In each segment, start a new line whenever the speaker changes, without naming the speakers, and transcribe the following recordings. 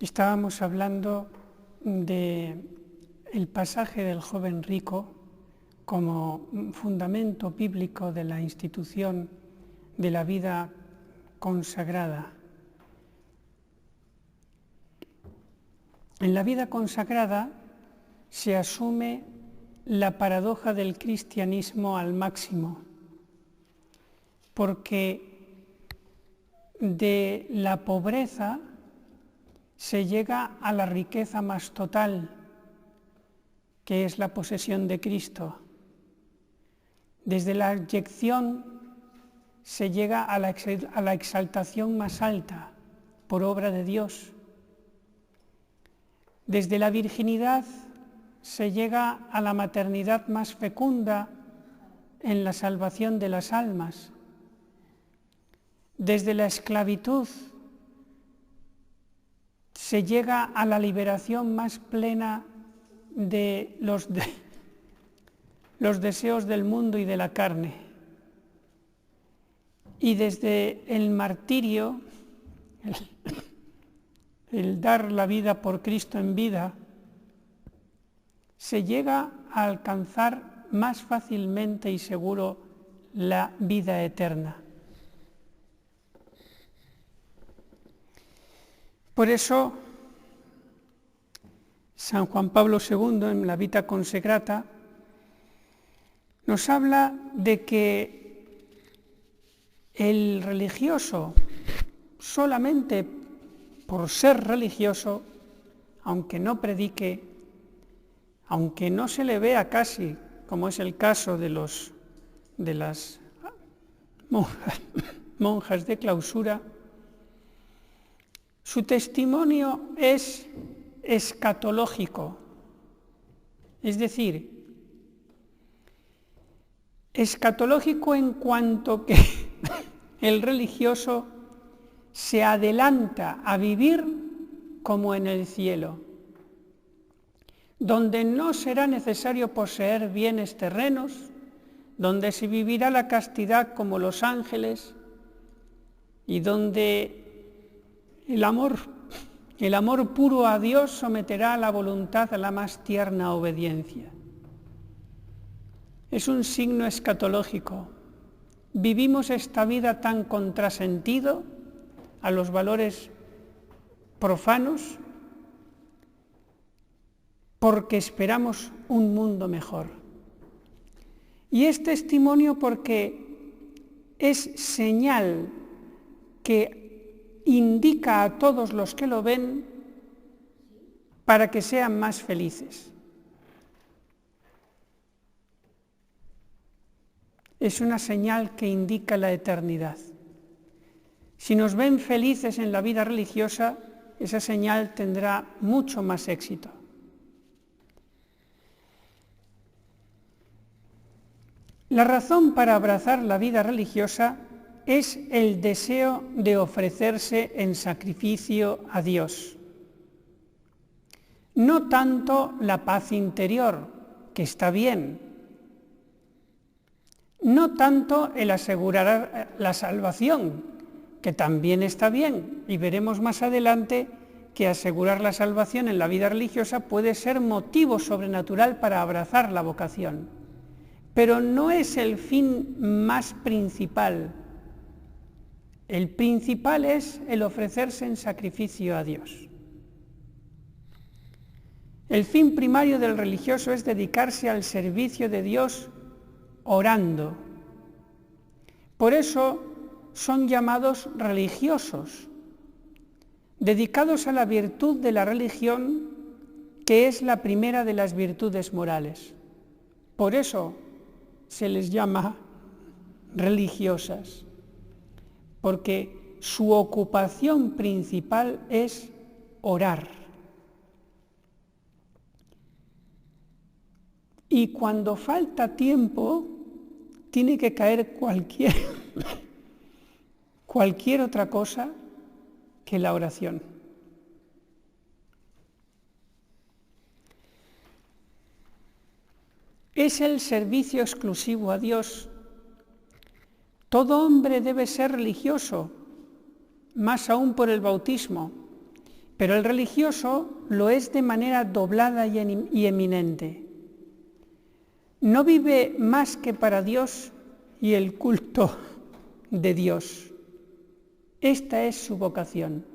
Estábamos hablando del pasaje del joven rico como fundamento bíblico de la institución de la vida consagrada. En la vida consagrada se asume la paradoja del cristianismo al máximo, porque de la pobreza se llega a la riqueza más total, que es la posesión de Cristo. Desde la abyección se llega a la exaltación más alta, por obra de Dios. Desde la virginidad se llega a la maternidad más fecunda en la salvación de las almas. Desde la esclavitud se llega a la liberación más plena de los deseos del mundo y de la carne. Y desde el martirio, el dar la vida por Cristo en vida, se llega a alcanzar más fácilmente y seguro la vida eterna. Por eso, San Juan Pablo II, en la Vita Consecrata, nos habla de que el religioso, solamente por ser religioso, aunque no predique, aunque no se le vea casi, como es el caso de las monjas de clausura, su testimonio es escatológico, es decir, escatológico en cuanto que el religioso se adelanta a vivir como en el cielo, donde no será necesario poseer bienes terrenos, donde se vivirá la castidad como los ángeles y donde el amor puro a Dios someterá a la voluntad a la más tierna obediencia. Es un signo escatológico. Vivimos esta vida tan contrasentido a los valores profanos porque esperamos un mundo mejor. Y es testimonio porque es señal que indica a todos los que lo ven para que sean más felices. Es una señal que indica la eternidad. Si nos ven felices en la vida religiosa, esa señal tendrá mucho más éxito. La razón para abrazar la vida religiosa es el deseo de ofrecerse en sacrificio a Dios. No tanto la paz interior, que está bien, no tanto el asegurar la salvación, que también está bien, y veremos más adelante que asegurar la salvación en la vida religiosa puede ser motivo sobrenatural para abrazar la vocación, pero no es el fin más principal. El principal es el ofrecerse en sacrificio a Dios. El fin primario del religioso es dedicarse al servicio de Dios orando. Por eso son llamados religiosos, dedicados a la virtud de la religión, que es la primera de las virtudes morales. Por eso se les llama religiosas, porque su ocupación principal es orar. Y cuando falta tiempo, tiene que caer cualquier otra cosa que la oración. Es el servicio exclusivo a Dios. Todo hombre debe ser religioso, más aún por el bautismo, Pero el religioso lo es de manera doblada y eminente. No vive más que para Dios y el culto de Dios. Esta es su vocación.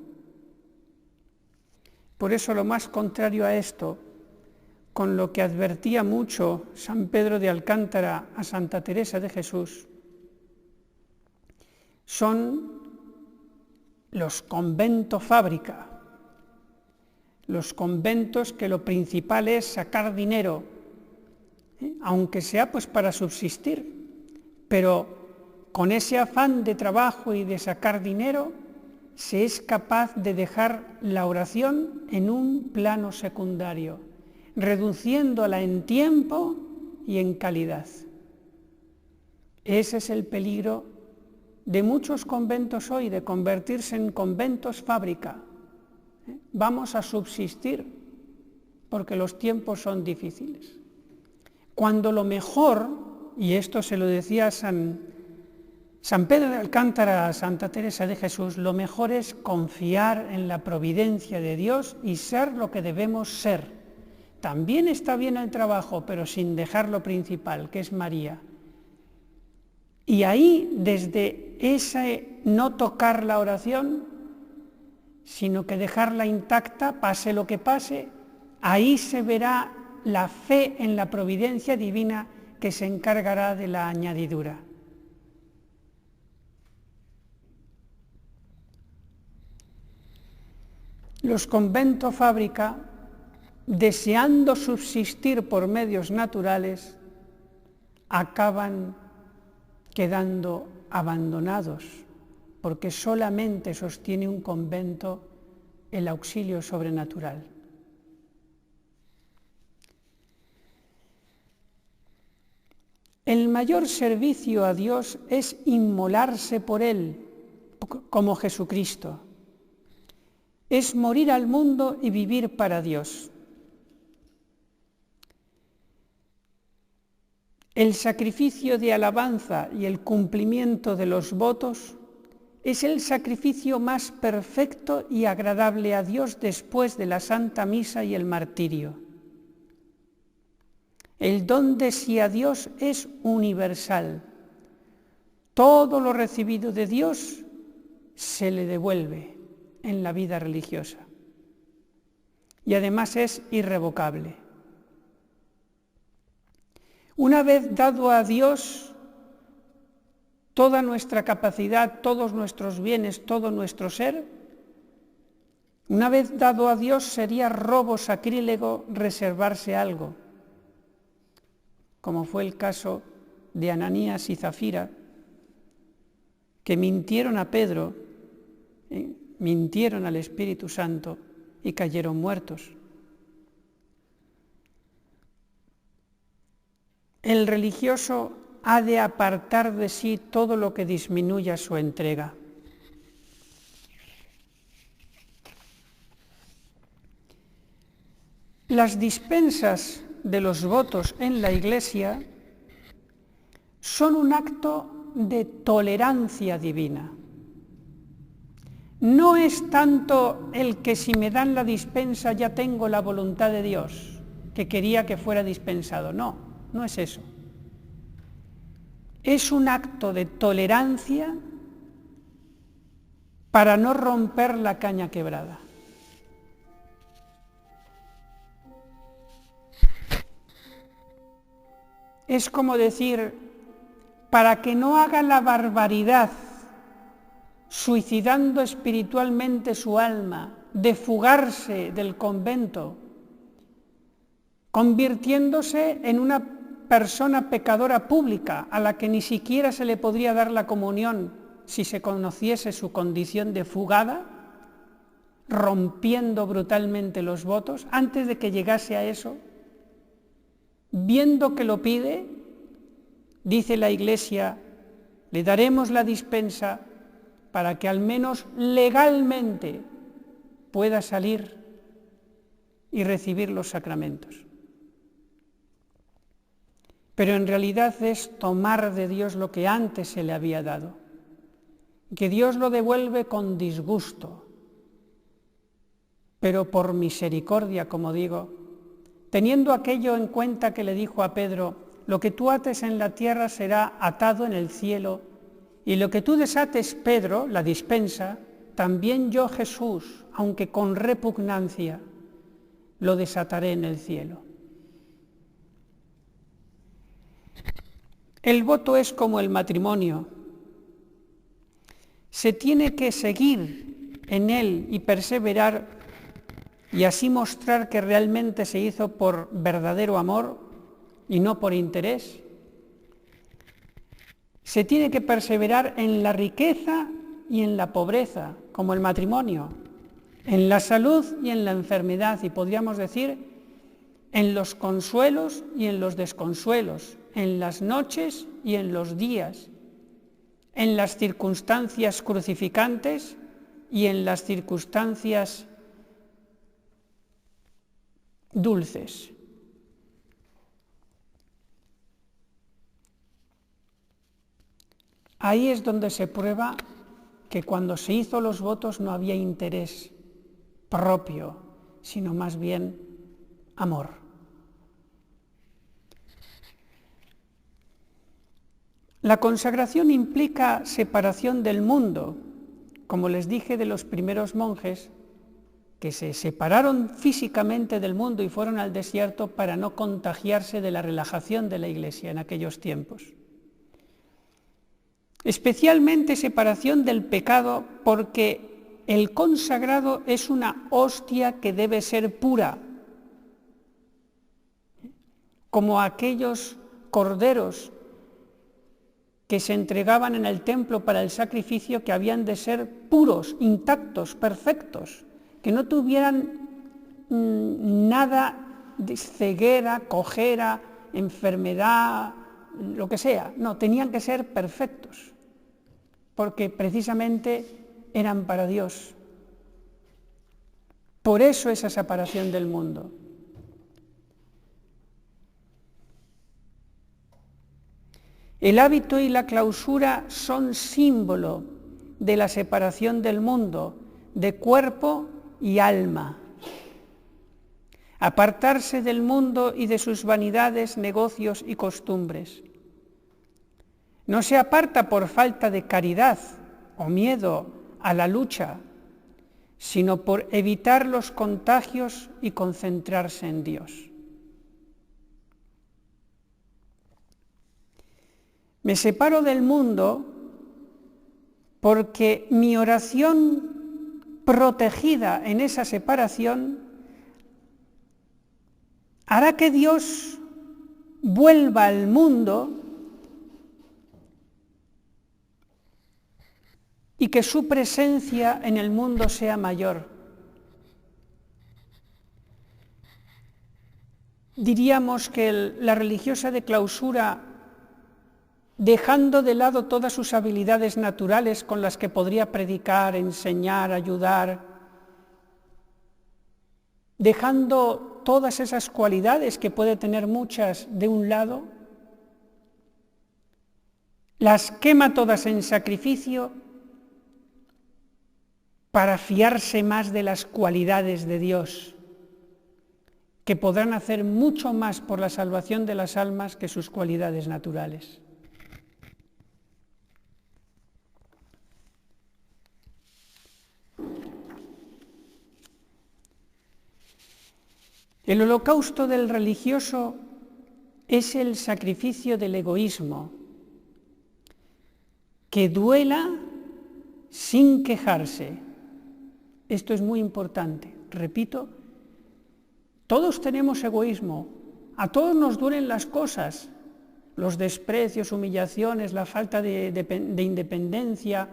Por eso lo más contrario a esto, con lo que advertía mucho San Pedro de Alcántara a Santa Teresa de Jesús, son los conventos fábrica, los conventos que lo principal es sacar dinero, aunque sea pues para subsistir, pero con ese afán de trabajo y de sacar dinero se es capaz de dejar la oración en un plano secundario, reduciéndola en tiempo y en calidad. Ese es el peligro de muchos conventos hoy, de convertirse en conventos fábrica. Vamos a subsistir porque los tiempos son difíciles. Cuando lo mejor, y esto se lo decía San Pedro de Alcántara a Santa Teresa de Jesús, lo mejor es confiar en la providencia de Dios y ser lo que debemos ser. También está bien el trabajo, pero sin dejar lo principal, que es María. Y ahí, desde ese no tocar la oración, sino que dejarla intacta, pase lo que pase, ahí se verá la fe en la providencia divina que se encargará de la añadidura. Los conventos fábrica, deseando subsistir por medios naturales, acaban quedando abandonados, porque solamente sostiene un convento el auxilio sobrenatural. El mayor servicio a Dios es inmolarse por Él, como Jesucristo. Es morir al mundo y vivir para Dios. El sacrificio de alabanza y el cumplimiento de los votos es el sacrificio más perfecto y agradable a Dios después de la Santa Misa y el martirio. El don de sí a Dios es universal. Todo lo recibido de Dios se le devuelve en la vida religiosa. Y además es irrevocable. Una vez dado a Dios toda nuestra capacidad, todos nuestros bienes, todo nuestro ser, una vez dado a Dios sería robo sacrílego reservarse algo, como fue el caso de Ananías y Zafira, que mintieron a Pedro, mintieron al Espíritu Santo y cayeron muertos. El religioso ha de apartar de sí todo lo que disminuya su entrega. Las dispensas de los votos en la Iglesia son un acto de tolerancia divina. No es tanto el que si me dan la dispensa ya tengo la voluntad de Dios, que quería que fuera dispensado. No es eso. Es un acto de tolerancia para no romper la caña quebrada. Es como decir, para que no haga la barbaridad, suicidando espiritualmente su alma, de fugarse del convento, convirtiéndose en una persona pecadora pública a la que ni siquiera se le podría dar la comunión si se conociese su condición de fugada, rompiendo brutalmente los votos, antes de que llegase a eso, viendo que lo pide, dice la Iglesia, le daremos la dispensa para que al menos legalmente pueda salir y recibir los sacramentos. Pero en realidad es tomar de Dios lo que antes se le había dado, que Dios lo devuelve con disgusto. pero por misericordia, como digo, teniendo aquello en cuenta que le dijo a Pedro, lo que tú ates en la tierra será atado en el cielo, y lo que tú desates, Pedro, la dispensa, también yo, Jesús, aunque con repugnancia, lo desataré en el cielo. El voto es como el matrimonio. Se tiene que seguir en él y perseverar y así mostrar que realmente se hizo por verdadero amor y no por interés. Se tiene que perseverar en la riqueza y en la pobreza, como el matrimonio, en la salud y en la enfermedad, y podríamos decir en los consuelos y en los desconsuelos, en las noches y en los días, en las circunstancias crucificantes y en las circunstancias dulces. Ahí es donde se prueba que cuando se hizo los votos no había interés propio, sino más bien amor. La consagración implica separación del mundo, como les dije de los primeros monjes, que se separaron físicamente del mundo y fueron al desierto para no contagiarse de la relajación de la Iglesia en aquellos tiempos. Especialmente separación del pecado, porque el consagrado es una hostia que debe ser pura, como aquellos corderos que se entregaban en el templo para el sacrificio, que habían de ser puros, intactos, perfectos, que no tuvieran nada de ceguera, cojera, enfermedad, lo que sea. No, tenían que ser perfectos, porque precisamente eran para Dios. Por eso esa separación del mundo. El hábito y la clausura son símbolo de la separación del mundo, de cuerpo y alma. Apartarse del mundo y de sus vanidades, negocios y costumbres. No se aparta por falta de caridad o miedo a la lucha, sino por evitar los contagios y concentrarse en Dios. Me separo del mundo porque mi oración protegida en esa separación hará que Dios vuelva al mundo y que su presencia en el mundo sea mayor. Diríamos que la religiosa de clausura, dejando de lado todas sus habilidades naturales con las que podría predicar, enseñar, ayudar, dejando todas esas cualidades que puede tener muchas de un lado, las quema todas en sacrificio para fiarse más de las cualidades de Dios, que podrán hacer mucho más por la salvación de las almas que sus cualidades naturales. El holocausto del religioso es el sacrificio del egoísmo, que duela sin quejarse. Esto es muy importante. Repito, todos tenemos egoísmo, a todos nos duelen las cosas, los desprecios, humillaciones, la falta de independencia,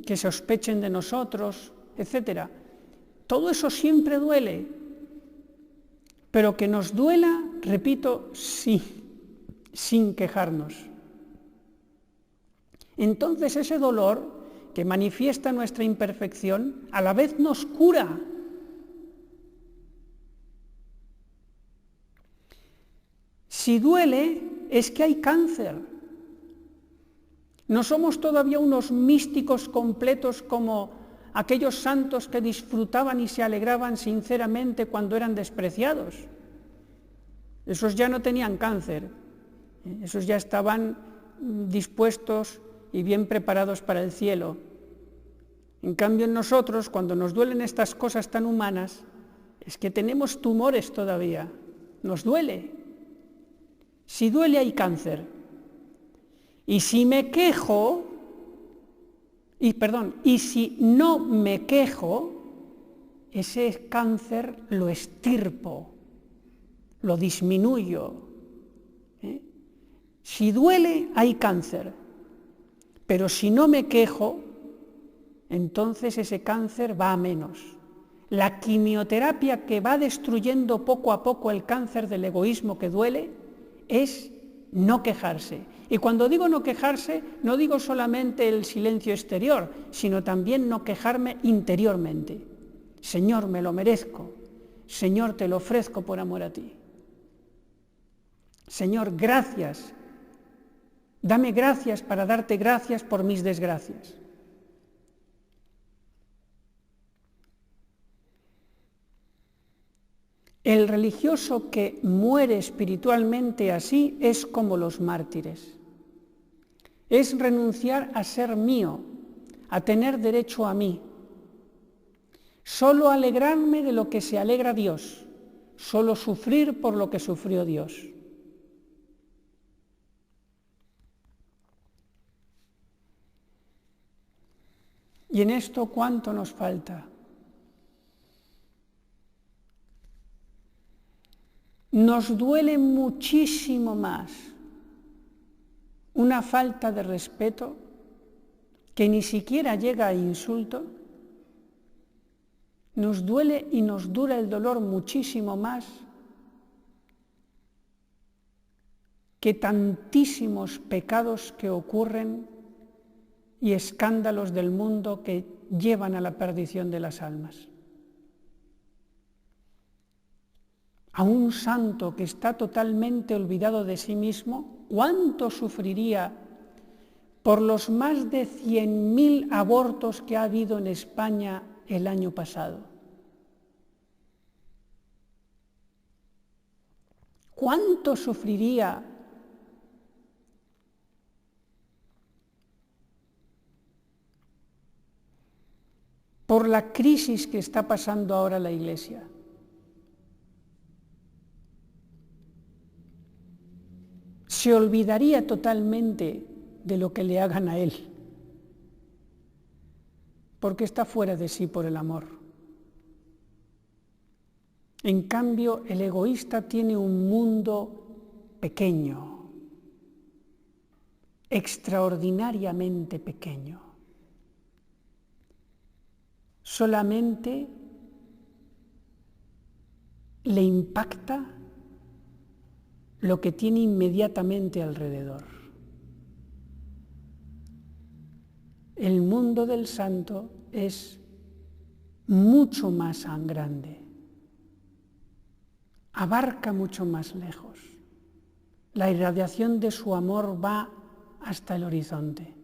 que sospechen de nosotros, etc. Todo eso siempre duele. Pero que nos duela, repito, sí, sin quejarnos. Entonces ese dolor que manifiesta nuestra imperfección, a la vez nos cura. Si duele, es que hay cáncer. No somos todavía unos místicos completos como aquellos santos que disfrutaban y se alegraban sinceramente cuando eran despreciados. Esos ya no tenían cáncer, esos ya estaban dispuestos y bien preparados para el cielo. En cambio, en nosotros, cuando nos duelen estas cosas tan humanas, es que tenemos tumores todavía, nos duele. Si duele hay cáncer. Y si me quejo, y si no me quejo, ese cáncer lo extirpo, lo disminuyo. Si duele, hay cáncer, pero si no me quejo, entonces ese cáncer va a menos. La quimioterapia que va destruyendo poco a poco el cáncer del egoísmo que duele es no quejarse. Y cuando digo no quejarse, no digo solamente el silencio exterior, sino también no quejarme interiormente. Señor, me lo merezco. Señor, te lo ofrezco por amor a ti. Señor, gracias. Dame gracias para darte gracias por mis desgracias. El religioso que muere espiritualmente así es como los mártires. Es renunciar a ser mío, a tener derecho a mí. Solo alegrarme de lo que se alegra Dios, solo sufrir por lo que sufrió Dios. Y en esto, ¿cuánto nos falta? Nos duele muchísimo más una falta de respeto que ni siquiera llega a insulto. Nos duele y nos dura el dolor muchísimo más que tantísimos pecados que ocurren y escándalos del mundo que llevan a la perdición de las almas. A un santo que está totalmente olvidado de sí mismo, ¿cuánto sufriría por los más de 100.000 abortos que ha habido en España el año pasado? ¿Cuánto sufriría por la crisis que está pasando ahora la Iglesia? Se olvidaría totalmente de lo que le hagan a él, porque está fuera de sí por el amor. En cambio, el egoísta tiene un mundo pequeño, extraordinariamente pequeño. Solamente le impacta lo que tiene inmediatamente alrededor. El mundo del santo es mucho más grande, abarca mucho más lejos. La irradiación de su amor va hasta el horizonte.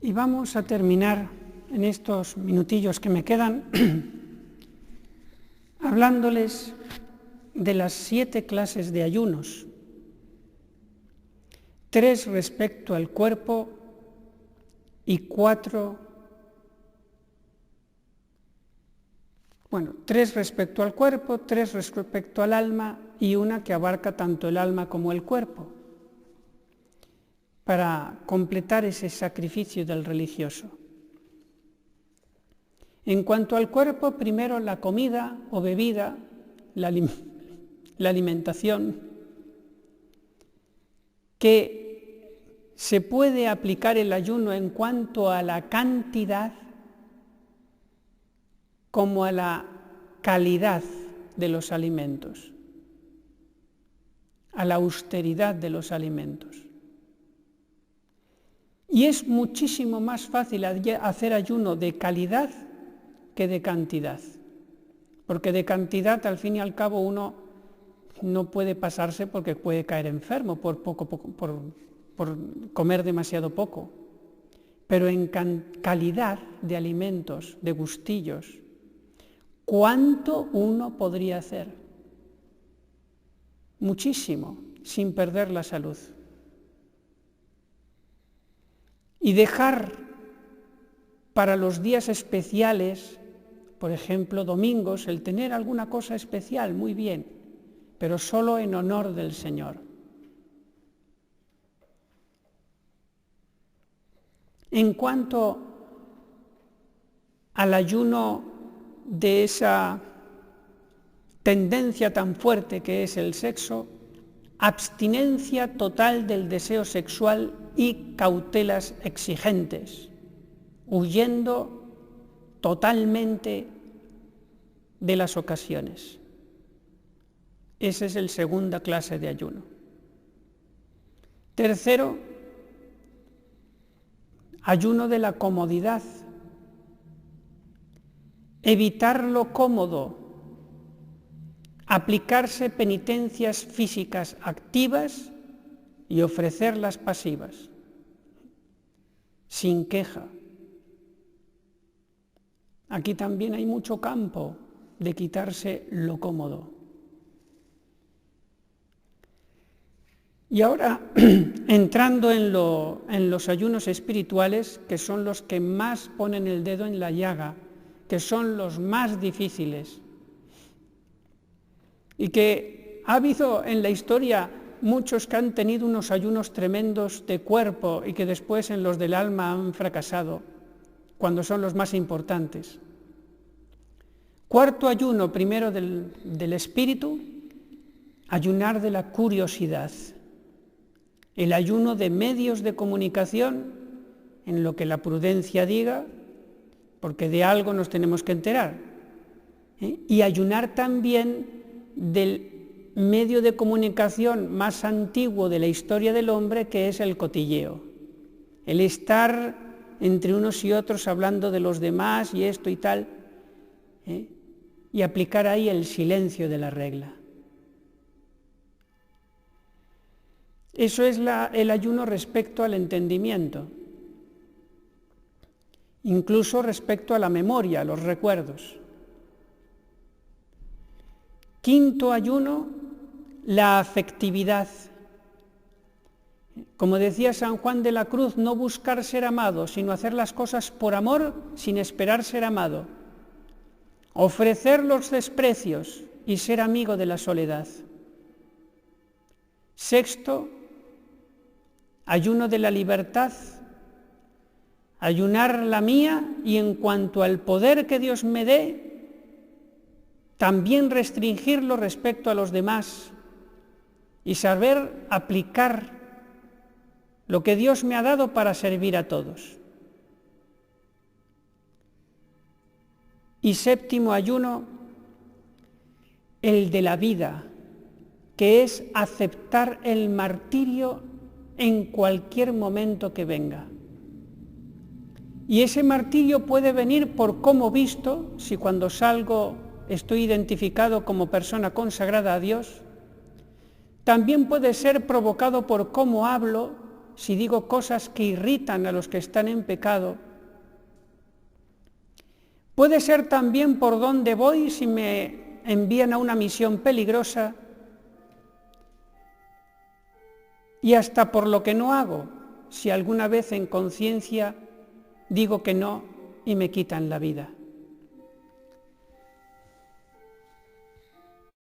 Y vamos a terminar en estos minutillos que me quedan hablándoles de las 7 clases de ayunos. 3 respecto al cuerpo y 3 respecto al cuerpo, 3 respecto al alma y una que abarca tanto el alma como el cuerpo, para completar ese sacrificio del religioso. En cuanto al cuerpo, primero la comida o bebida, la alimentación, que se puede aplicar el ayuno en cuanto a la cantidad como a la calidad de los alimentos, a la austeridad de los alimentos. Y es muchísimo más fácil hacer ayuno de calidad que de cantidad, porque de cantidad al fin y al cabo uno no puede pasarse porque puede caer enfermo por comer demasiado poco, pero en calidad de alimentos, de gustillos, ¿cuánto uno podría hacer? Muchísimo, sin perder la salud. Y dejar para los días especiales, por ejemplo, domingos, el tener alguna cosa especial, muy bien, pero solo en honor del Señor. En cuanto al ayuno de esa tendencia tan fuerte que es el sexo, abstinencia total del deseo sexual y cautelas exigentes, huyendo totalmente de las ocasiones. Esa es la segunda clase de ayuno. Tercero, ayuno de la comodidad. Evitar lo cómodo, aplicarse penitencias físicas activas y ofrecerlas pasivas, sin queja. Aquí también hay mucho campo de quitarse lo cómodo. Y ahora, entrando en los ayunos espirituales, que son los que más ponen el dedo en la llaga, que son los más difíciles, y que ha habido en la historia muchos que han tenido unos ayunos tremendos de cuerpo y que después en los del alma han fracasado, cuando son los más importantes. Cuarto ayuno, primero del espíritu, ayunar de la curiosidad. El ayuno de medios de comunicación, en lo que la prudencia diga, porque de algo nos tenemos que enterar. Y ayunar también del medio de comunicación más antiguo de la historia del hombre, que es el cotilleo. El estar entre unos y otros hablando de los demás y esto y tal, y aplicar ahí el silencio de la regla. Eso es el ayuno respecto al entendimiento, incluso respecto a la memoria, a los recuerdos. Quinto ayuno, la afectividad. Como decía San Juan de la Cruz, no buscar ser amado, sino hacer las cosas por amor sin esperar ser amado. Ofrecer los desprecios y ser amigo de la soledad. Sexto, ayuno de la libertad, ayunar la mía y en cuanto al poder que Dios me dé, también restringirlo respecto a los demás y saber aplicar lo que Dios me ha dado para servir a todos. Y séptimo ayuno, el de la vida, que es aceptar el martirio en cualquier momento que venga. Y ese martirio puede venir por cómo visto, si cuando salgo estoy identificado como persona consagrada a Dios. También puede ser provocado por cómo hablo, si digo cosas que irritan a los que están en pecado. Puede ser también por dónde voy, si me envían a una misión peligrosa, y hasta por lo que no hago, si alguna vez en conciencia digo que no y me quitan la vida.